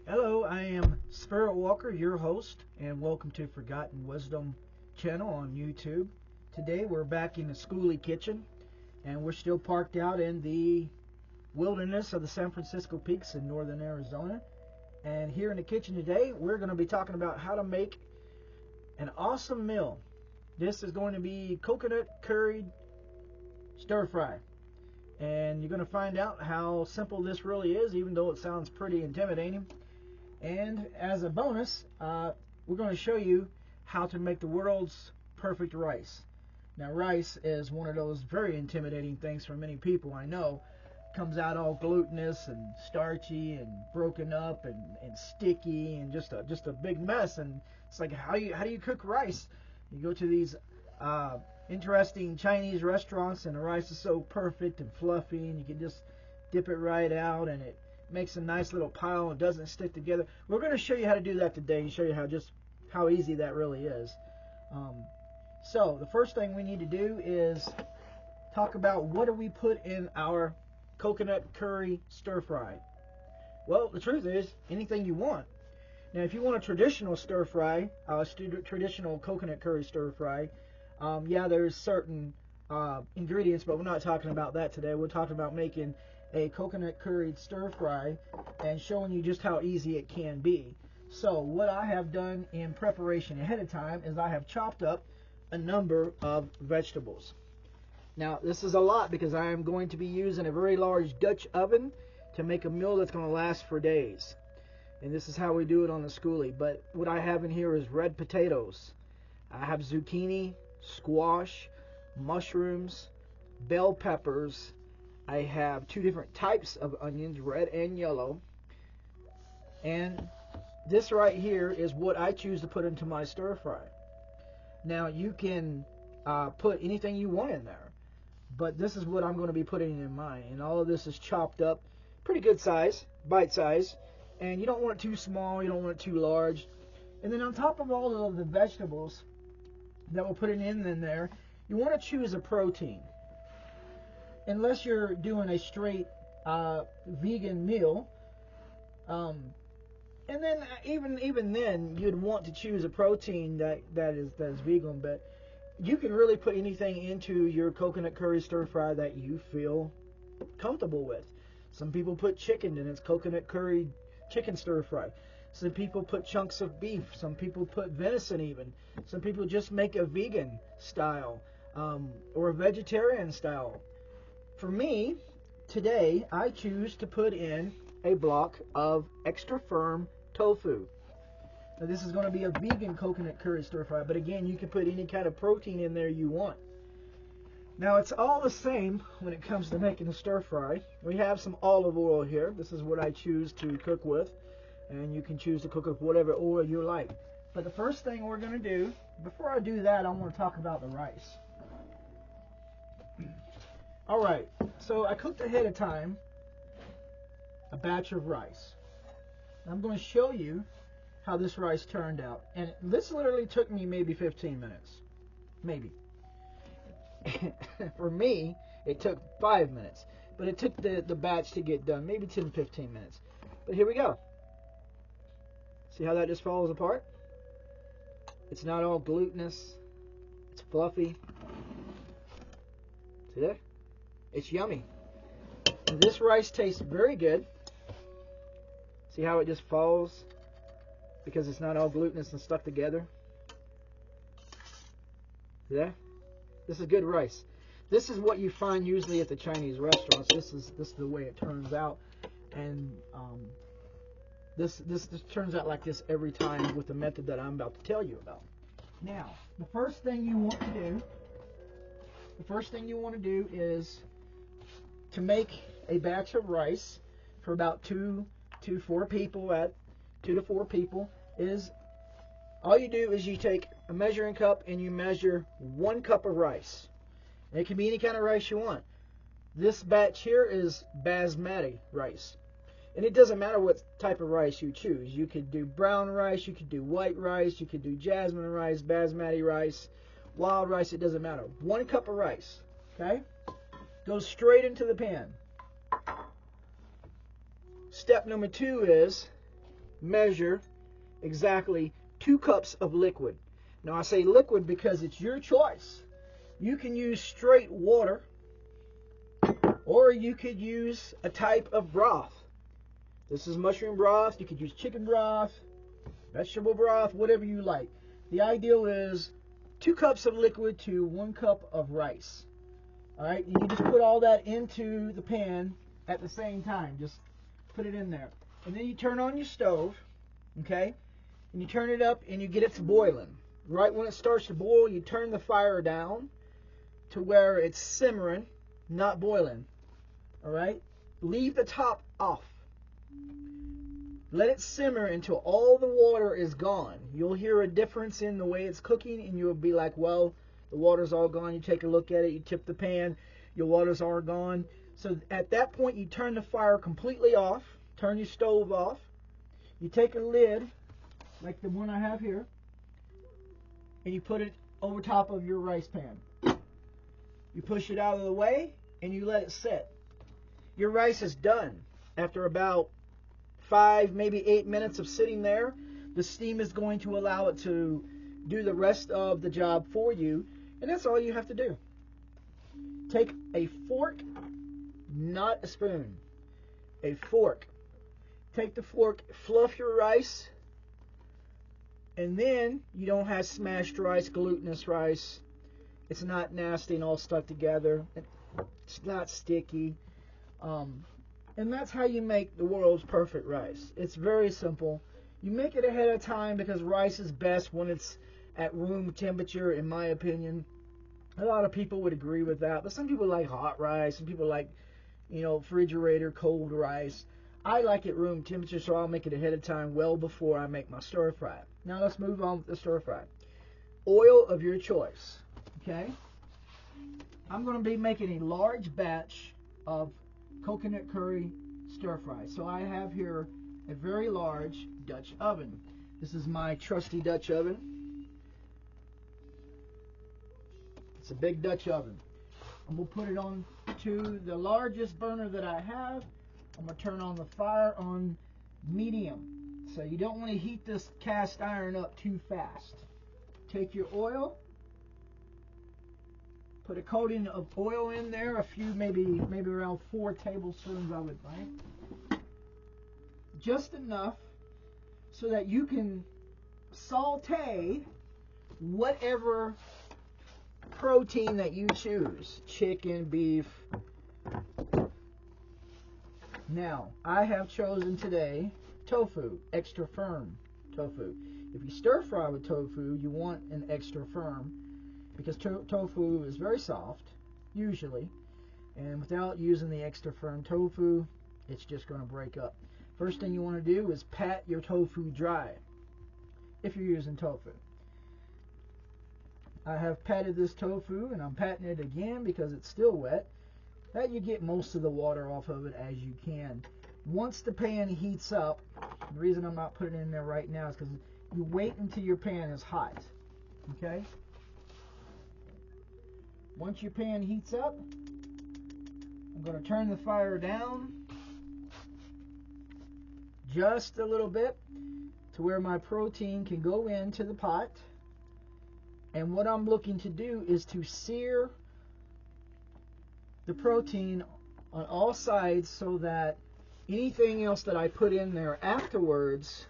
Hello, I am Spirit Walker, your host, and welcome to Forgotten Wisdom channel on YouTube. Today we're back in the schooly kitchen, and we're still parked out in the wilderness of the San Francisco Peaks in northern Arizona. And here in the kitchen today, we're going to be talking about how to make an awesome meal. This is going to be coconut curried stir fry. And you're going to find out how simple this really is, even though it sounds pretty intimidating. And as a bonus, we're going to show you how to make the world's perfect rice. Now, rice is one of those very intimidating things for many people, I know. It comes out all glutinous and starchy and broken up and sticky and just a big mess. And it's like, how do you cook rice? You go to these interesting Chinese restaurants and the rice is so perfect and fluffy, and you can just dip it right out and it makes a nice little pile and doesn't stick together. We're going to show you how to do that today and show you how easy that really is. So the first thing we need to do is talk about what do we put in our coconut curry stir fry. Well, the truth is anything you want. Now, if you want a traditional stir fry, traditional coconut curry stir fry, yeah, there's certain ingredients, but we're not talking about that today. We're talking about making a coconut curried stir fry and showing you just how easy it can be. So what I have done in preparation ahead of time is I have chopped up a number of vegetables. Now, this is a lot because I am going to be using a very large Dutch oven to make a meal that's going to last for days. And this is how we do it on the schoolie. But what I have in here is red potatoes. I have zucchini, squash, mushrooms, bell peppers. I have two different types of onions, red and yellow. And this right here is what I choose to put into my stir fry. Now, you can put anything you want in there, but this is what I'm going to be putting in mine. And all of this is chopped up, pretty good size, bite size. And you don't want it too small, you don't want it too large. And then on top of all of the vegetables that we're putting in there, you want to choose a protein. Unless you're doing a straight vegan meal, and then even then you'd want to choose a protein that is vegan. But you can really put anything into your coconut curry stir fry that you feel comfortable with. Some people put chicken in its coconut curry chicken stir fry. Some people put chunks of beef. Some people put venison even. Some people just make a vegan style or a vegetarian style. For me, today, I choose to put in a block of extra firm tofu. Now, this is going to be a vegan coconut curry stir fry, but again, you can put any kind of protein in there you want. Now, it's all the same when it comes to making a stir fry. We have some olive oil here. This is what I choose to cook with, and you can choose to cook with whatever oil you like. But the first thing we're going to do, before I do that, I want to talk about the rice. Alright, so I cooked ahead of time a batch of rice. I'm going to show you how this rice turned out. And this literally took me maybe 15 minutes. Maybe. For me, it took 5 minutes. But it took the batch to get done, maybe 10, 15 minutes. But here we go. See how that just falls apart? It's not all glutinous. It's fluffy. See there? It's yummy. And this rice tastes very good. See how it just falls? Because it's not all glutinous and stuck together. See that? This is good rice. This is what you find usually at the Chinese restaurants. This is the way it turns out. And this turns out like this every time with the method that I'm about to tell you about. Now, the first thing you want to do is to make a batch of rice for about 2 to 4 people. At 2 to 4 people, is all you do is you take a measuring cup and you measure 1 cup of rice. And it can be any kind of rice you want. This batch here is Basmati rice. And it doesn't matter what type of rice you choose. You could do brown rice, you could do white rice, you could do jasmine rice, Basmati rice, wild rice, it doesn't matter. 1 cup of rice, okay? Goes straight into the pan. Step number 2 is measure exactly 2 cups of liquid. Now I say liquid because it's your choice. You can use straight water, or you could use a type of broth. This is mushroom broth. You could use chicken broth, vegetable broth, whatever you like. The ideal is 2 cups of liquid to 1 cup of rice. Alright, you just put all that into the pan at the same time. Just put it in there. And then you turn on your stove, okay? And you turn it up and you get it to boiling. Right when it starts to boil, you turn the fire down to where it's simmering, not boiling. Alright? Leave the top off. Let it simmer until all the water is gone. You'll hear a difference in the way it's cooking, and you'll be like, well, the water's all gone. You take a look at it, you tip the pan, your water's all gone. So at that point, you turn the fire completely off, turn your stove off. You take a lid, like the one I have here, and you put it over top of your rice pan. You push it out of the way, and you let it sit. Your rice is done after about 5, maybe 8 minutes of sitting there. The steam is going to allow it to do the rest of the job for you, and that's all you have to do. Take a fork, not a spoon, a fork. Take the fork, fluff your rice, and then you don't have smashed rice, glutinous rice. It's not nasty and all stuck together. It's not sticky. And that's how you make the world's perfect rice. It's very simple. You make it ahead of time because rice is best when it's at room temperature, in my opinion. A lot of people would agree with that, but some people like hot rice, some people like, refrigerator cold rice. I like it room temperature, so I'll make it ahead of time well before I make my stir fry. Now let's move on with the stir fry. Oil of your choice, okay? I'm going to be making a large batch of coconut curry stir fry. So I have here a very large Dutch oven. This is my trusty Dutch oven. It's a big Dutch oven. I'm going to put it on to the largest burner that I have. I'm going to turn on the fire on medium. So you don't want to heat this cast iron up too fast. Take your oil. Put a coating of oil in there, a few, maybe around 4 tablespoons of it, right? Just enough so that you can saute whatever protein that you choose. Chicken, beef. Now, I have chosen today tofu, extra firm tofu. If you stir fry with tofu, you want an extra firm, because tofu is very soft, usually, and without using the extra firm tofu, it's just going to break up. First thing you want to do is pat your tofu dry, if you're using tofu. I have patted this tofu, and I'm patting it again because it's still wet. That you get most of the water off of it as you can. Once the pan heats up, the reason I'm not putting it in there right now is because you wait until your pan is hot, okay? Once your pan heats up, I'm going to turn the fire down just a little bit to where my protein can go into the pot. And what I'm looking to do is to sear the protein on all sides so that anything else that I put in there afterwards,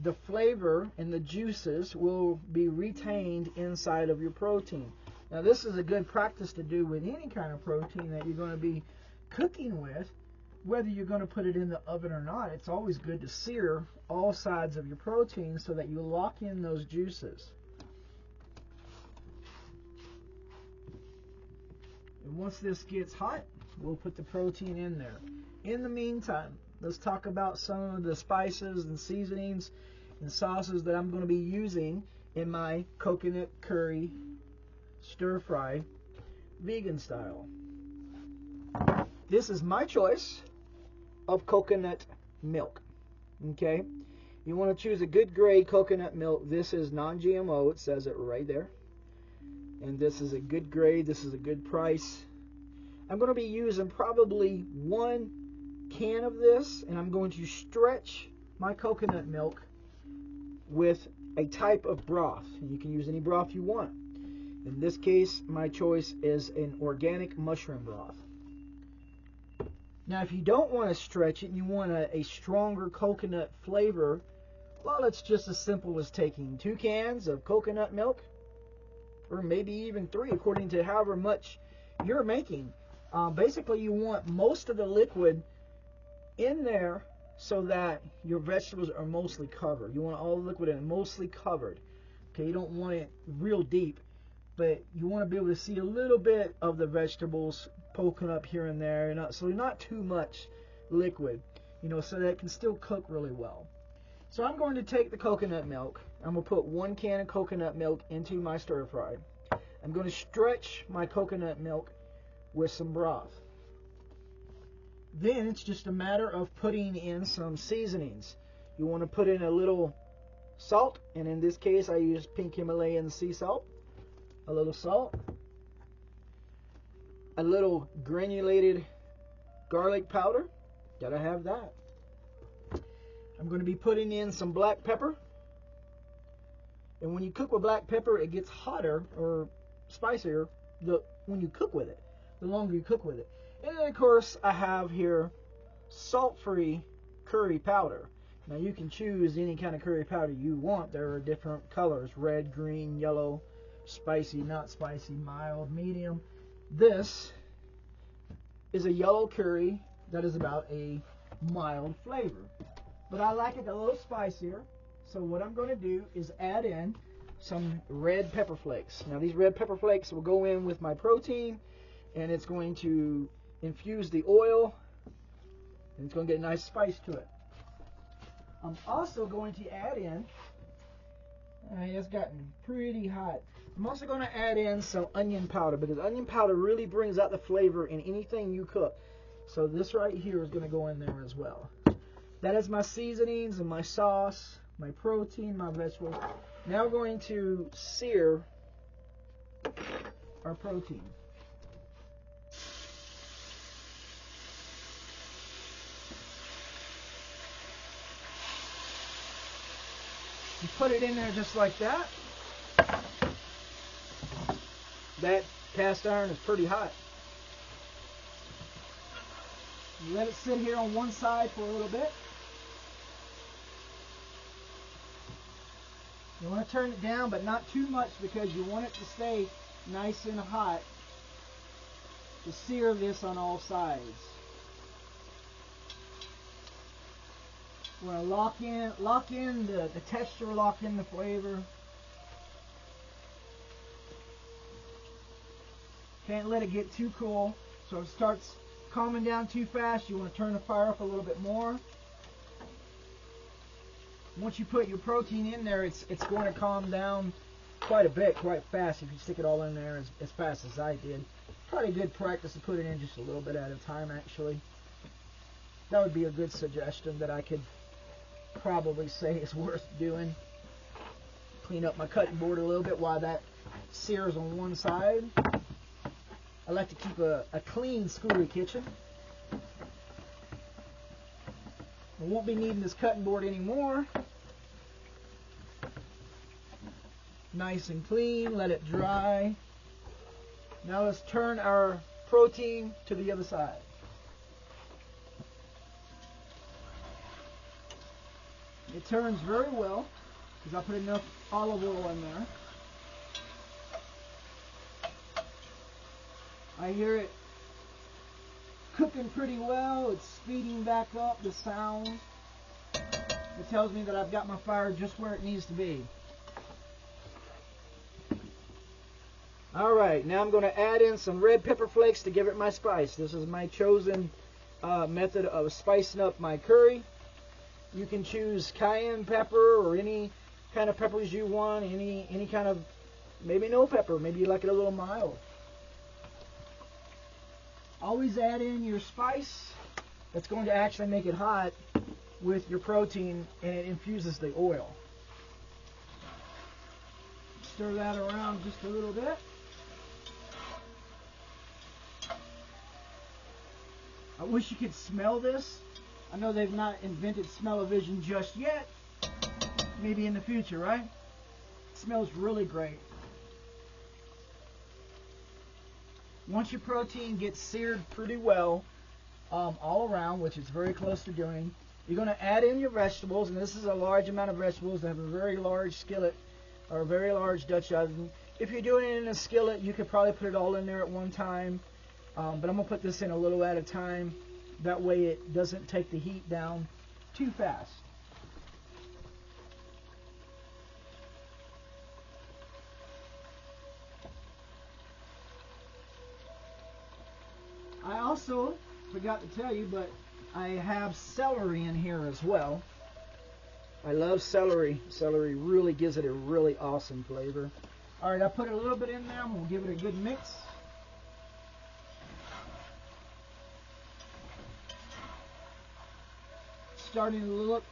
the flavor and the juices will be retained inside of your protein. Now this is a good practice to do with any kind of protein that you're going to be cooking with, whether you're going to put it in the oven or not. It's always good to sear all sides of your protein so that you lock in those juices. And once this gets hot, we'll put the protein in there. In the meantime, let's talk about some of the spices and seasonings and sauces that I'm going to be using in my coconut curry stir fry vegan style. This is my choice of coconut milk. Okay, you want to choose a good grade coconut milk. This is non-GMO, it says it right there, and this is a good grade. This is a good price. I'm going to be using probably 1 can of this, and I'm going to stretch my coconut milk with a type of broth. You can use any broth you want. In this case, my choice is an organic mushroom broth. Now, if you don't want to stretch it and you want a stronger coconut flavor, well, it's just as simple as taking 2 cans of coconut milk, or maybe even 3, according to however much you're making. Basically, you want most of the liquid in there so that your vegetables are mostly covered. You want all the liquid in it mostly covered. Okay, you don't want it real deep, but you want to be able to see a little bit of the vegetables poking up here and there, so not too much liquid, so that it can still cook really well. So I'm going to take the coconut milk. I'm going to put 1 can of coconut milk into my stir fry. I'm going to stretch my coconut milk with some broth. Then it's just a matter of putting in some seasonings. You want to put in a little salt, and in this case I use pink Himalayan sea salt. A little salt. A little granulated garlic powder. Gotta have that. I'm going to be putting in some black pepper. And when you cook with black pepper, it gets hotter or spicier when you cook with it, the longer you cook with it. And then, of course, I have here salt-free curry powder. Now, you can choose any kind of curry powder you want. There are different colors: red, green, yellow, spicy, not spicy, mild, medium. This is a yellow curry that is about a mild flavor. But I like it a little spicier. So what I'm going to do is add in some red pepper flakes. Now, these red pepper flakes will go in with my protein, and it's going to infuse the oil, and it's going to get a nice spice to it. I'm also going to add in, it's gotten pretty hot. I'm also going to add in some onion powder, because onion powder really brings out the flavor in anything you cook. So this right here is going to go in there as well. That is my seasonings and my sauce, my protein, my vegetables. Now we're going to sear our protein. You put it in there just like that. That cast iron is pretty hot. You let it sit here on one side for a little bit. You want to turn it down, but not too much, because you want it to stay nice and hot to sear this on all sides. You want to lock in the texture, lock in the flavor. Can't let it get too cool. So if it starts calming down too fast, you want to turn the fire up a little bit more. Once you put your protein in there, it's going to calm down quite a bit, quite fast, if you stick it all in there as fast as I did. Probably good practice to put it in just a little bit at a time, actually. That would be a good suggestion that I could probably say is worth doing. Clean up my cutting board a little bit while that sears on one side. I like to keep a clean schoolie kitchen. I won't be needing this cutting board anymore. Nice and clean, let it dry. Now let's turn our protein to the other side. It turns very well because I put enough olive oil in there. I hear it cooking pretty well. It's speeding back up the sound. It tells me that I've got my fire just where it needs to be. Alright, now I'm going to add in some red pepper flakes to give it my spice. This is my chosen method of spicing up my curry. You can choose cayenne pepper or any kind of peppers you want, any kind of, maybe no pepper, maybe you like it a little mild. Always add in your spice that's going to actually make it hot with your protein, and it infuses the oil. Stir that around just a little bit. I wish you could smell this. I know they've not invented smell-o-vision just yet. Maybe in the future, right? It smells really great. Once your protein gets seared pretty well all around, which it's very close to doing, you're going to add in your vegetables, and this is a large amount of vegetables. They have a very large skillet or a very large Dutch oven. If you're doing it in a skillet, you could probably put it all in there at one time, but I'm going to put this in a little at a time. That way it doesn't take the heat down too fast. I also forgot to tell you, but I have celery in here as well. I love celery. Celery really gives it a really awesome flavor. Alright, I put a little bit in there. I'm going to give it a good mix. Starting to look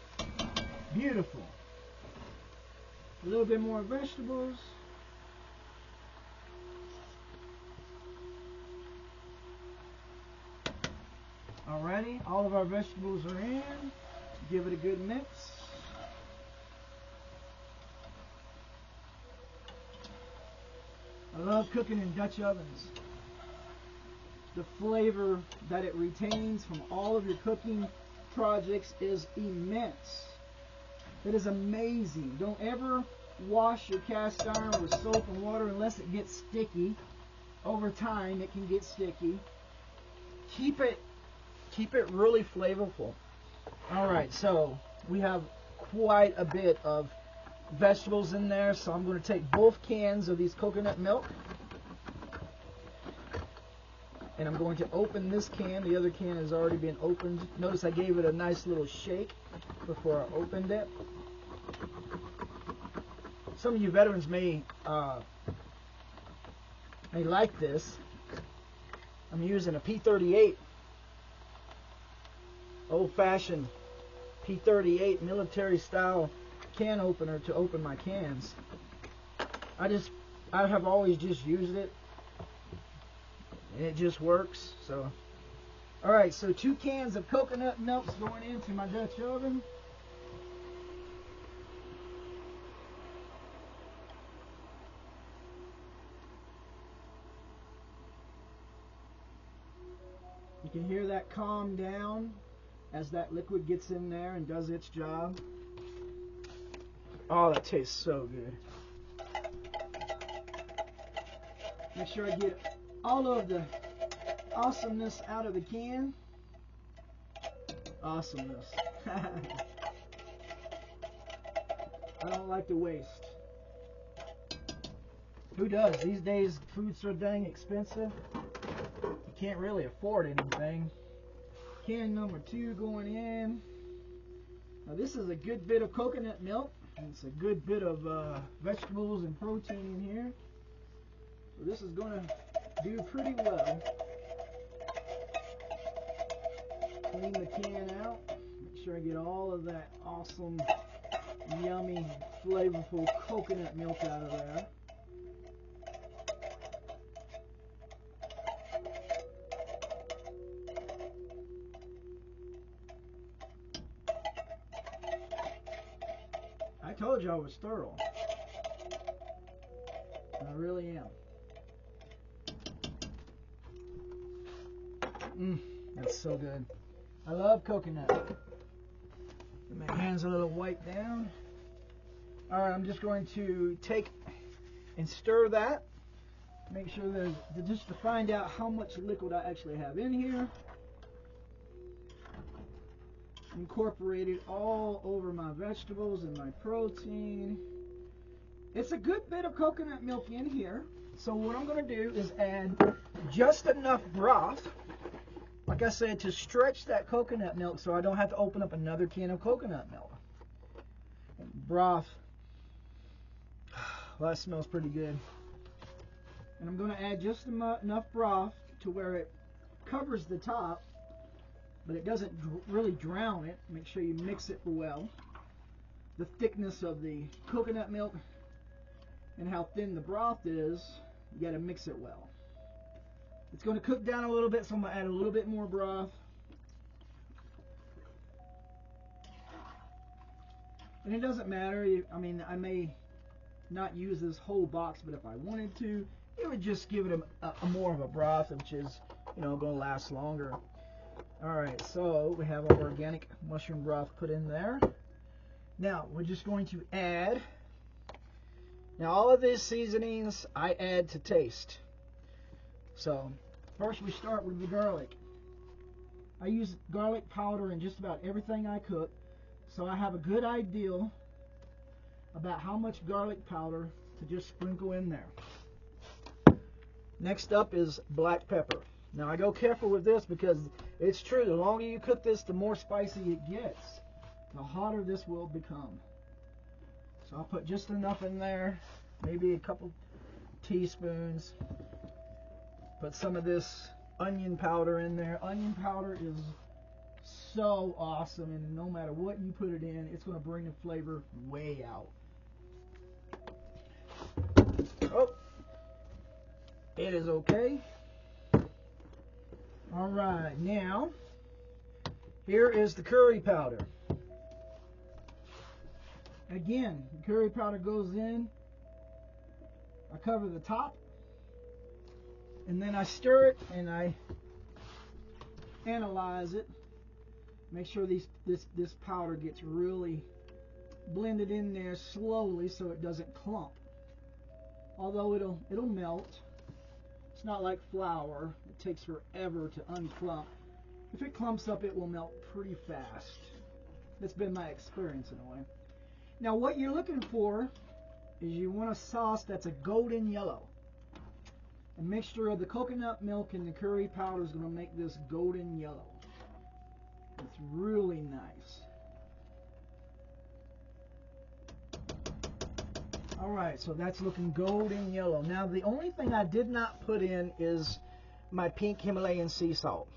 beautiful. A little bit more vegetables. Alrighty, all of our vegetables are in. Give it a good mix. I love cooking in Dutch ovens. The flavor that it retains from all of your cooking projects is immense. It is amazing. Don't ever wash your cast iron with soap and water unless it gets sticky. Over time, it can get sticky. Keep it really flavorful. Alright, so we have quite a bit of vegetables in there, so I'm going to take both cans of these coconut milk, and I'm going to open this can. The other can has already been opened. Notice I gave it a nice little shake before I opened it. Some of you veterans may like this. I'm using a P38, old-fashioned P38 military style can opener to open my cans. I have always just used it, and it just works. So, alright, so 2 cans of coconut milk's going into my Dutch oven. You can hear that calm down as that liquid gets in there and does its job. Oh, that tastes so good. Make sure I get all of the awesomeness out of the can. Awesomeness. I don't like to waste. Who does? These days, food's so dang expensive. You can't really afford anything. Can number 2 going in. Now this is a good bit of coconut milk. It's a good bit of vegetables and protein in here. So this is going to do pretty well. Clean the can out. Make sure I get all of that awesome, yummy, flavorful coconut milk out of there. I told you I was thorough. I really am. That's so good. I love coconut. Get my hands a little wiped down. Alright, I'm just going to take and stir that. Make sure that just to find out how much liquid I actually have in here. Incorporate it all over my vegetables and my protein. It's a good bit of coconut milk in here. So what I'm going to do is add just enough broth, like I said, to stretch that coconut milk so I don't have to open up another can of coconut milk. Broth. Well, that smells pretty good. And I'm going to add just enough broth to where it covers the top, but it doesn't really drown it. Make sure you mix it well. The thickness of the coconut milk and how thin the broth is, you got to mix it well. It's going to cook down a little bit, so I'm going to add a little bit more broth. And it doesn't matter. I mean, I may not use this whole box, but if I wanted to, it would just give it a more of a broth, which is, going to last longer. All right, so we have our organic mushroom broth put in there. Now we're just going to add. Now all of these seasonings I add to taste. So first we start with the garlic. I use garlic powder in just about everything I cook, so I have a good idea about how much garlic powder to just sprinkle in there. Next up is black pepper. Now I go careful with this because it's true, the longer you cook this, the more spicy it gets, the hotter this will become. So I'll put just enough in there, maybe a couple teaspoons. Put some of this onion powder in there. Onion powder is so awesome, and no matter what you put it in, it's going to bring the flavor way out. Oh, it is okay. All right, now here is the curry powder. Again, the curry powder goes in. I cover the top, and then I stir it and I analyze it. Make sure this powder gets really blended in there slowly so it doesn't clump. Although it'll melt. It's not like flour. It takes forever to unclump. If it clumps up, it will melt pretty fast. That's been my experience in a way. Now what you're looking for is you want a sauce that's a golden yellow. A mixture of the coconut milk and the curry powder is going to make this golden yellow. It's really nice. Alright, so that's looking golden yellow. Now the only thing I did not put in is my pink Himalayan sea salt.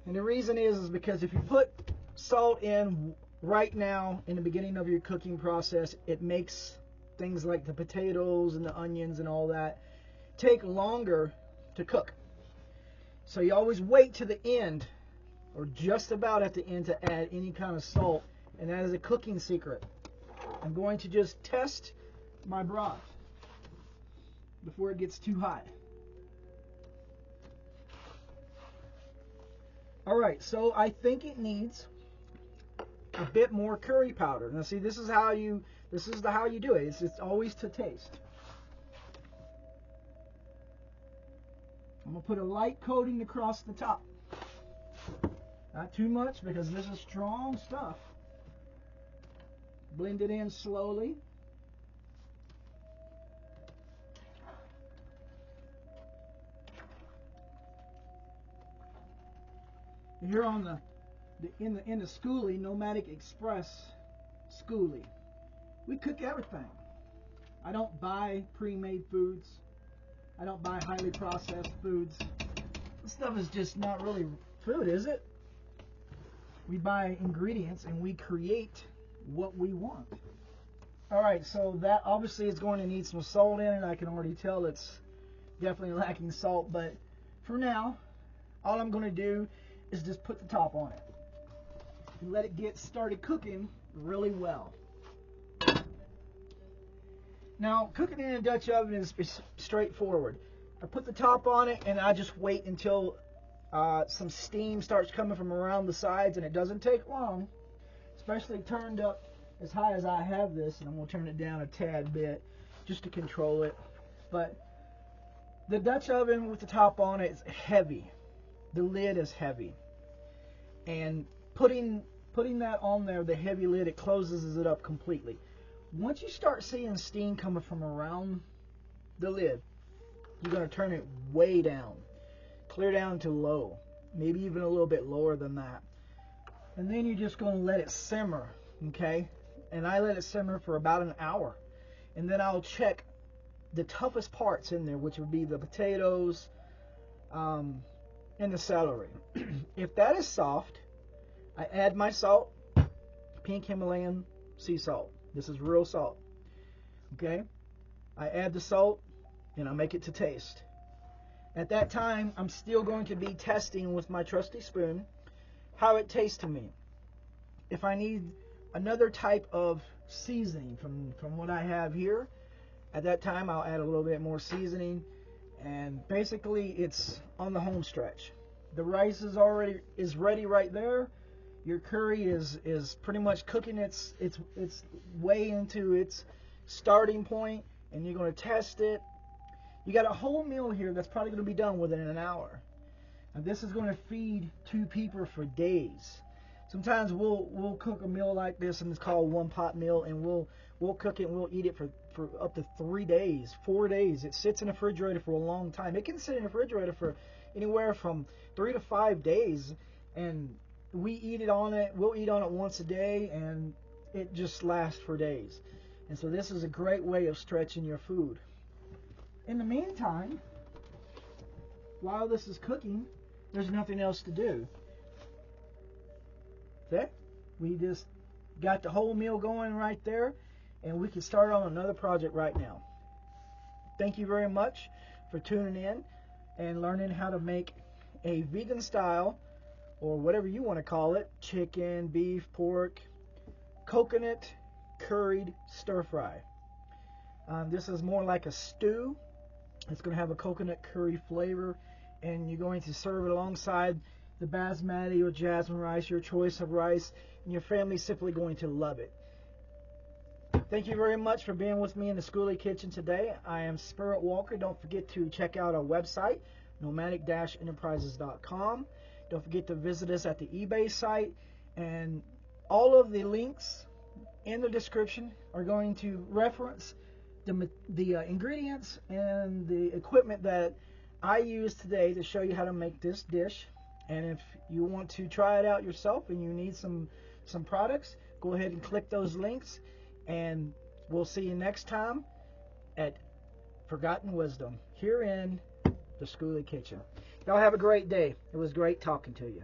And the reason is because if you put salt in right now in the beginning of your cooking process, it makes things like the potatoes and the onions and all that take longer to cook. So you always wait to the end, or just about at the end, to add any kind of salt, and that is a cooking secret. I'm going to just test my broth before it gets too hot. Alright, so I think it needs a bit more curry powder. Now see, this is how you do it. It's always to taste. I'm going to put a light coating across the top. Not too much because this is strong stuff. Blend it in slowly. Here on in the schoolie, Nomadic Express schoolie, we cook everything. I don't buy pre-made foods. I don't buy highly processed foods. This stuff is just not really food, is it? We buy ingredients and we create what we want. Alright, so that obviously is going to need some salt in it. I can already tell it's definitely lacking salt, but for now, all I'm going to do is just put the top on it and let it get started cooking really well. Now, cooking in a Dutch oven is straightforward. I put the top on it and I just wait until some steam starts coming from around the sides, and it doesn't take long, especially turned up as high as I have this, and I'm going to turn it down a tad bit just to control it. But the Dutch oven with the top on it is heavy. The lid is heavy, and putting that on there, the heavy lid, it closes it up completely. Once you start seeing steam coming from around the lid, you're going to turn it way down, clear down to low, maybe even a little bit lower than that. And then you're just going to let it simmer, okay? And I let it simmer for about an hour. And then I'll check the toughest parts in there, which would be the potatoes and the celery. If that is soft, I add my salt, pink Himalayan sea salt. This is real salt. Okay? I add the salt and I make it to taste. At that time, I'm still going to be testing with my trusty spoon how it tastes to me. If I need another type of seasoning from what I have here. At that time, I'll add a little bit more seasoning, and basically it's on the home stretch. The rice is ready right there. Your curry is pretty much cooking its way into its starting point, and you're going to test it. You got a whole meal here that's probably going to be done within an hour. And this is going to feed 2 people for days. Sometimes we'll cook a meal like this, and it's called one pot meal, and we'll cook it and we'll eat it for up to 3 days, 4 days. It sits in the refrigerator for a long time. It can sit in the refrigerator for anywhere from 3 to 5 days, and we'll eat on it once a day, and it just lasts for days. And so this is a great way of stretching your food. In the meantime, while this is cooking, there's nothing else to do. Okay? We just got the whole meal going right there, and we can start on another project right now. Thank you very much for tuning in and learning how to make a vegan style, or whatever you want to call it, chicken, beef, pork, coconut curried stir fry. This is more like a stew. It's going to have a coconut curry flavor, and you're going to serve it alongside the basmati or jasmine rice, your choice of rice, and your family's simply going to love it. Thank you very much for being with me in the Schoolie Kitchen today. I am Spirit Walker. Don't forget to check out our website, nomadic-enterprises.com. Don't forget to visit us at the eBay site, and all of the links in the description are going to reference the ingredients and the equipment that I used today to show you how to make this dish. And if you want to try it out yourself and you need some products, go ahead and click those links, and we'll see you next time at Forgotten Wisdom here in the Schoolie Kitchen. Y'all have a great day. It was great talking to you.